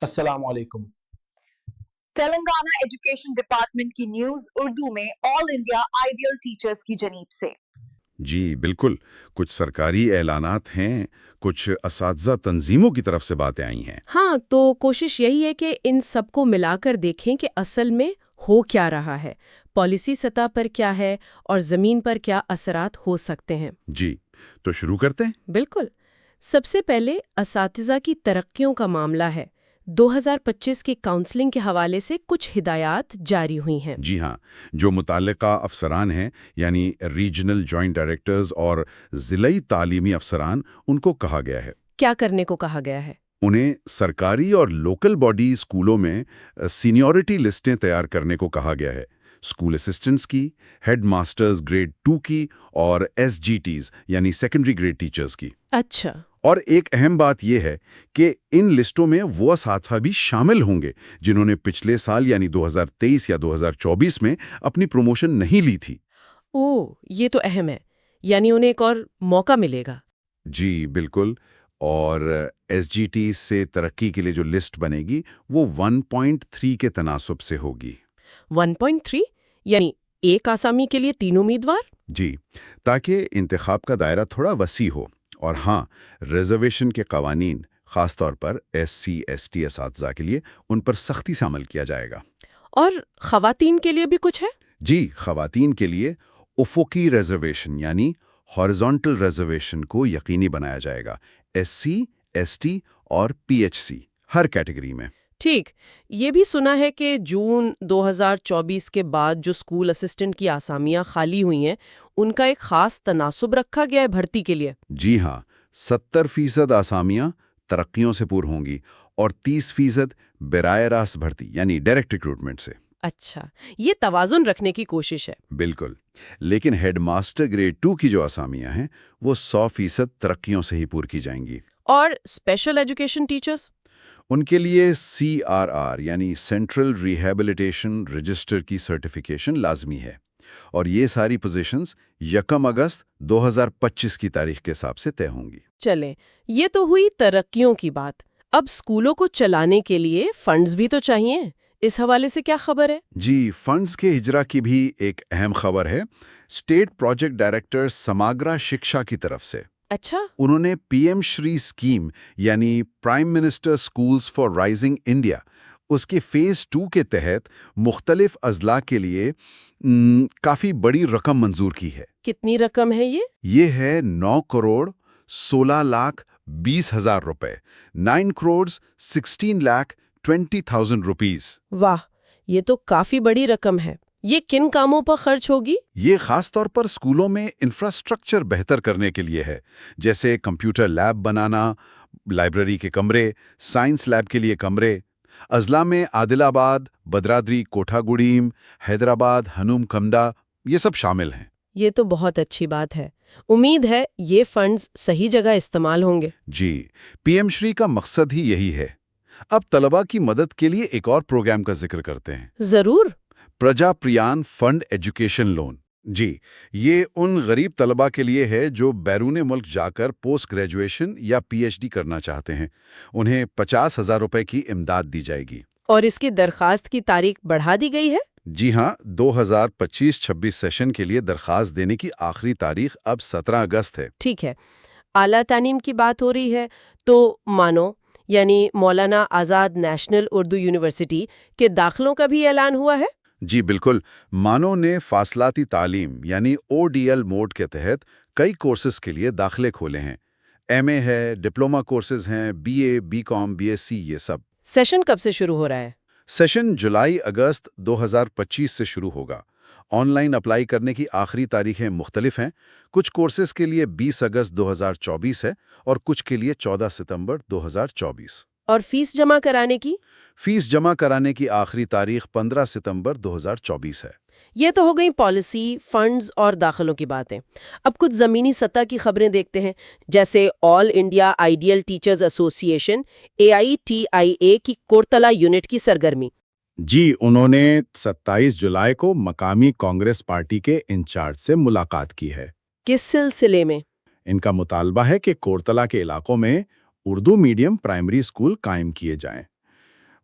السلام علیکم۔ Telangana education department کی نیوز اردو میں آل انڈیا آئیڈیل ٹیچرز کی جانب سے۔ جی بالکل، کچھ سرکاری اعلانات ہیں، کچھ اساتذہ تنظیموں کی طرف سے باتیں آئی ہیں۔ ہاں، تو کوشش یہی ہے کہ ان سب کو ملا کر دیکھیں کہ اصل میں ہو کیا رہا ہے، پالیسی سطح پر کیا ہے اور زمین پر کیا اثرات ہو سکتے ہیں۔ جی، تو شروع کرتے ہیں۔ بالکل۔ سب سے پہلے اساتذہ کی ترقیوں کا معاملہ ہے۔ 2025 کی کاؤنسلنگ کے حوالے سے کچھ ہدایات جاری ہوئی ہیں۔ جی ہاں، جو متعلقہ افسران ہیں یعنی ریجنل جوائنٹ ڈائریکٹرز اور ضلعی تعلیمی افسران، ان کو کہا گیا ہے کیا کرنے کو کہا گیا ہے؟ انہیں سرکاری اور لوکل باڈی اسکولوں میں سینیورٹی لسٹیں تیار کرنے کو کہا گیا ہے، اسکول اسسٹنٹس کی، ہیڈ ماسٹرز گریڈ 2 کی اور ایس جی ٹیز یعنی سیکنڈری گریڈ ٹیچرز کی۔ اچھا۔ اور ایک اہم بات یہ ہے کہ ان لسٹوں میں وہ اساتذہ بھی شامل ہوں گے جنہوں نے پچھلے سال یعنی 2023 یا 2024 میں اپنی پروموشن نہیں لی تھی۔ یہ تو اہم ہے، یعنی انہیں ایک اور موقع ملے گا۔ جی بالکل، اور ایس جی ٹی سے ترقی کے لیے جو لسٹ بنے گی وہ 1.3 کے تناسب سے ہوگی۔ 1.3 یعنی ایک آسامی کے لیے 3 امیدوار؟ جی، تاکہ انتخاب کا دائرہ تھوڑا وسیع ہو۔ اور ہاں، ریزرویشن کے قوانین خاص طور پر ایس سی ایس ٹی اساتذہ کے لیے ان پر سختی سے عمل کیا جائے گا۔ اور خواتین کے لیے بھی کچھ ہے؟ جی، خواتین کے لیے افقی ریزرویشن یعنی ہارزونٹل ریزرویشن کو یقینی بنایا جائے گا، ایس سی ایس ٹی اور پی ایچ سی ہر کیٹیگری میں۔ ٹھیک۔ یہ بھی سنا ہے کہ جون 2024 کے بعد جو اسکول اسسٹنٹ کی آسامیاں خالی ہوئی ہیں ان کا ایک خاص تناسب رکھا گیا ہے بھرتی کے لیے۔ جی ہاں، 70% آسامیاں ترقیوں سے پور ہوں گی اور 30% براہ راست بھرتی یعنی ڈائریکٹ ریکروٹمنٹ سے۔ اچھا، یہ توازن رکھنے کی کوشش ہے۔ بالکل، لیکن ہیڈ ماسٹر گریڈ 2 کی جو آسامیاں ہیں وہ 100% ترقیوں سے ہی پور کی جائیں گی۔ اور اسپیشل ایجوکیشن ٹیچرز؟ ان کے لیے سی آر آر یعنی سینٹرل ریہیبلیٹیشن رجسٹر کی سرٹیفیکیشن لازمی ہے، اور یہ ساری پوزیشنز 1 اگست 2025 کی تاریخ کے حساب سے طے ہوں گی۔ چلیں، یہ تو ہوئی ترقیوں کی بات۔ اب اسکولوں کو چلانے کے لیے فنڈز بھی تو چاہیے، اس حوالے سے کیا خبر ہے؟ جی، فنڈز کے اجرا کی بھی ایک اہم خبر ہے، state project director Samagra Shiksha کی طرف سے۔ اچھا۔ انہوں نے پی ایم شری اسکیم یعنی prime minister schools for rising India, اس کے فیز 2 کے تحت مختلف اضلاع کے لیے کافی بڑی رقم منظور کی ہے۔ کتنی رقم ہے یہ؟ یہ ہے 9 کروڑ 16 لاکھ 20 ہزار روپے، 9 کروڑ 16 لاکھ 20,000 روپیز۔ واہ، یہ تو کافی بڑی رقم ہے۔ یہ کن کاموں پر خرچ ہوگی؟ یہ خاص طور پر اسکولوں میں انفراسٹرکچر بہتر کرنے کے لیے ہے، جیسے کمپیوٹر لیب بنانا، لائبریری کے کمرے، سائنس لیب کے لیے کمرے۔ اضلاع میں عادل آباد، بدرادری کوٹھا گوڑیم، حیدرآباد، ہنوم کنڈا، یہ سب شامل ہیں۔ یہ تو بہت اچھی بات ہے۔ امید ہے یہ فنڈز صحیح جگہ استعمال ہوں گے۔ جی، پی ایم شری کا مقصد ہی یہی ہے۔ اب طلباء کی مدد کے لیے ایک اور پروگرام کا ذکر کرتے ہیں، ضرور۔ پرجا پریان فنڈ ایجوکیشن لون۔ جی، یہ ان غریب طلباء کے لیے ہے جو بیرون ملک جا کر پوسٹ گریجویشن یا پی ایچ ڈی کرنا چاہتے ہیں۔ انہیں 50,000 روپے کی امداد دی جائے گی۔ اور اس کی درخواست کی تاریخ بڑھا دی گئی ہے؟ جی ہاں، 2025-26 سیشن کے لیے درخواست دینے کی آخری تاریخ اب 17 اگست ہے۔ ٹھیک ہے۔ اعلیٰ تعلیم کی بات ہو رہی ہے تو مانو یعنی مولانا آزاد نیشنل اردو یونیورسٹی کے داخلوں کا بھی اعلان ہوا ہے؟ جی بالکل، مانو نے فاصلاتی تعلیم یعنی او ڈی ایل موڈ کے تحت کئی کورسز کے لیے داخلے کھولے ہیں۔ ایم اے ہے، ڈپلومہ کورسز ہیں، B A, B com, B S C, یہ سب۔ سیشن کب سے شروع ہو رہا ہے؟ سیشن جولائی اگست 2025 سے شروع ہوگا۔ آن لائن اپلائی کرنے کی آخری تاریخیں مختلف ہیں، کچھ کورسز کے لیے 20 اگست 2024 ہے اور کچھ کے لیے 14 ستمبر 2024۔ اور فیس جمع کرانے کی؟ فیس جمع کرانے کی آخری تاریخ 15 ستمبر 2024 ہے۔ یہ تو ہو گئی پالیسی، فنڈز اور داخلوں کی باتیں۔ اب کچھ زمینی سطح کی خبریں دیکھتے ہیں، جیسے آل انڈیا آئیڈیل ٹیچرز ایسوسی ایشن AITIA کی کورتلا یونٹ کی سرگرمی۔ جی، انہوں نے 27 جولائی کو مقامی کانگریس پارٹی کے انچارج سے ملاقات کی ہے۔ کس سلسلے میں؟ ان کا مطالبہ ہے کہ کورتلا کے علاقوں میں اردو میڈیم پرائمری اسکول قائم کیے جائیں۔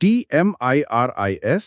TMIRIS